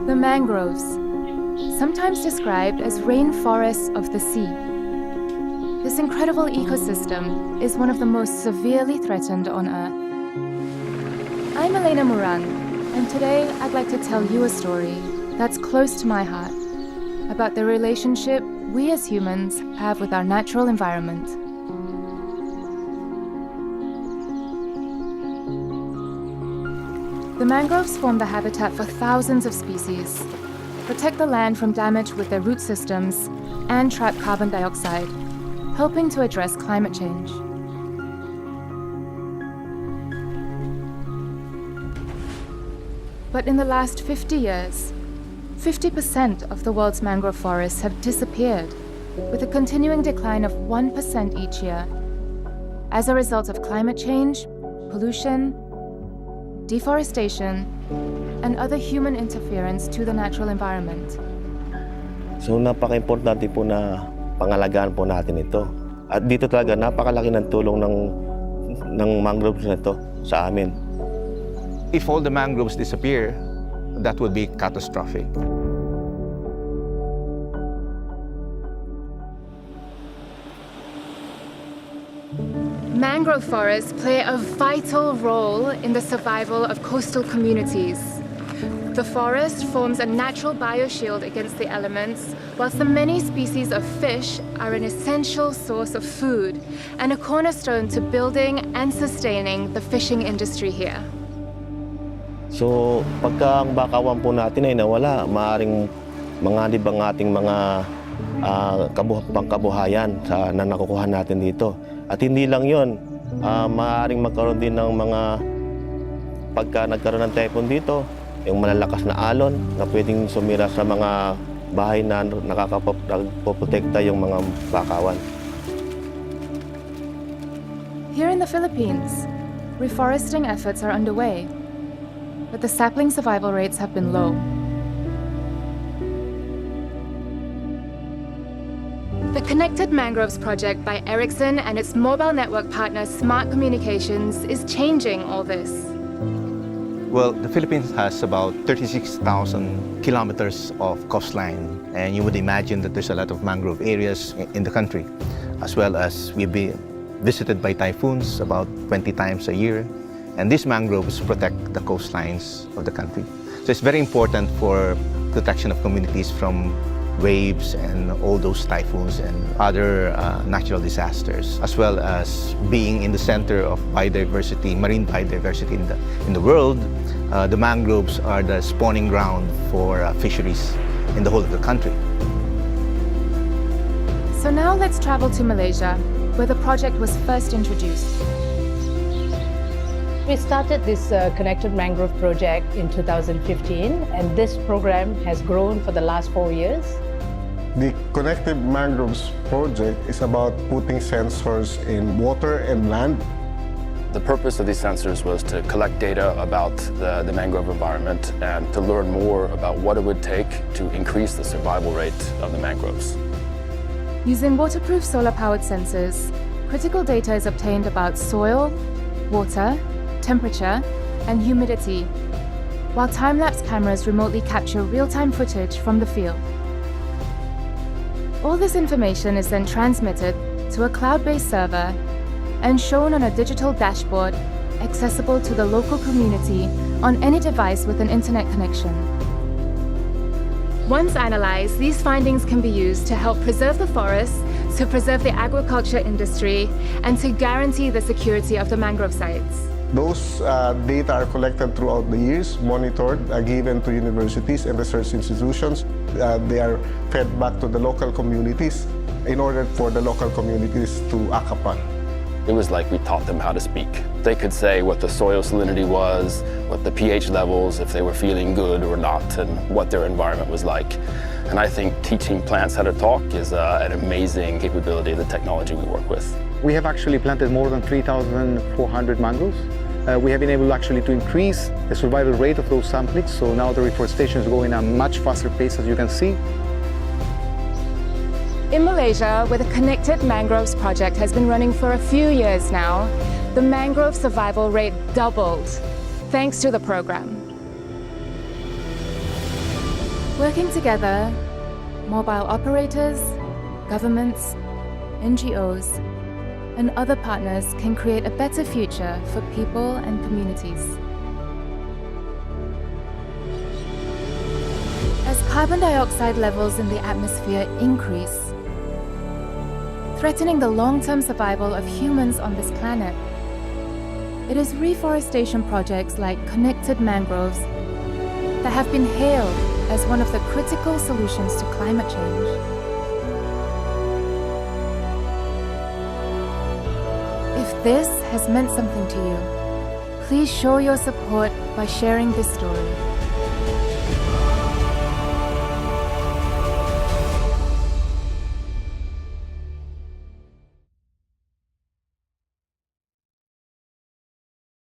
The mangroves, sometimes described as rainforests of the sea. This incredible ecosystem is one of the most severely threatened on Earth. I'm Elena Moran, and today I'd like to tell you a story that's close to my heart about the relationship we as humans have with our natural environment. The mangroves form the habitat for thousands of species, protect the land from damage with their root systems, and trap carbon dioxide, helping to address climate change. But in the last 50 years, 50% of the world's mangrove forests have disappeared, with a continuing decline of 1% each year, as a result of climate change, pollution, deforestation, and other human interference to the natural environment. So napaka-importante po na pangalagaan po natin ito. At dito talaga napakalaki ng tulong ng mangroves na ito sa amin. If all the mangroves disappear, that would be catastrophic. Mangrove forests play a vital role in the survival of coastal communities. The forest forms a natural bioshield against the elements, whilst the many species of fish are an essential source of food and a cornerstone to building and sustaining the fishing industry here. So pagka ang bakawan po natin ay nawala, maaaring manganib ang ating mga pangkabuhayan na nakukuha natin dito. At hindi lang yun, maaaring magkaroon din ng mga, pagka nagkaroon ng typhoon dito, yung malalakas na alon na pwedeng sumira sa mga bahay na nakakapoprotekta yung mga bakawan. Here in the Philippines, reforesting efforts are underway, but the sapling survival rates have been low. The Connected Mangroves project by Ericsson and its mobile network partner Smart Communications is changing all this. Well, the Philippines has about 36,000 kilometers of coastline, and you would imagine that there's a lot of mangrove areas in the country, as well as we've been visited by typhoons about 20 times a year, and these mangroves protect the coastlines of the country. So it's very important for protection of communities from waves and all those typhoons and other natural disasters, as well as being in the center of biodiversity, marine biodiversity in the world. The mangroves are the spawning ground for fisheries in the whole of the country. So now let's travel to Malaysia, where the project was first introduced. We started this Connected Mangrove project in 2015, and this program has grown for the last 4 years. The Connected Mangroves project is about putting sensors in water and land. The purpose of these sensors was to collect data about the mangrove environment and to learn more about what it would take to increase the survival rate of the mangroves. Using waterproof solar-powered sensors, critical data is obtained about soil, water, temperature, and humidity, while time-lapse cameras remotely capture real-time footage from the field. All this information is then transmitted to a cloud-based server and shown on a digital dashboard accessible to the local community on any device with an internet connection. Once analyzed, these findings can be used to help preserve the forests, to preserve the agriculture industry, and to guarantee the security of the mangrove sites. Those data are collected throughout the years, monitored, given to universities and research institutions. They are fed back to the local communities in order for the local communities to act upon. It was like we taught them how to speak. They could say what the soil salinity was, what the pH levels, if they were feeling good or not, and what their environment was like. And I think teaching plants how to talk is an amazing capability of the technology we work with. We have actually planted more than 3,400 mangroves. We have been able actually to increase the survival rate of those samplings, so now the reforestation is going at a much faster pace, as you can see. In Malaysia, where the Connected Mangroves project has been running for a few years now, the mangrove survival rate doubled thanks to the program. Working together, mobile operators, governments, NGOs, and other partners can create a better future for people and communities. As carbon dioxide levels in the atmosphere increase, threatening the long-term survival of humans on this planet, it is reforestation projects like Connected Mangroves that have been hailed as one of the critical solutions to climate change. If this has meant something to you, please show your support by sharing this story.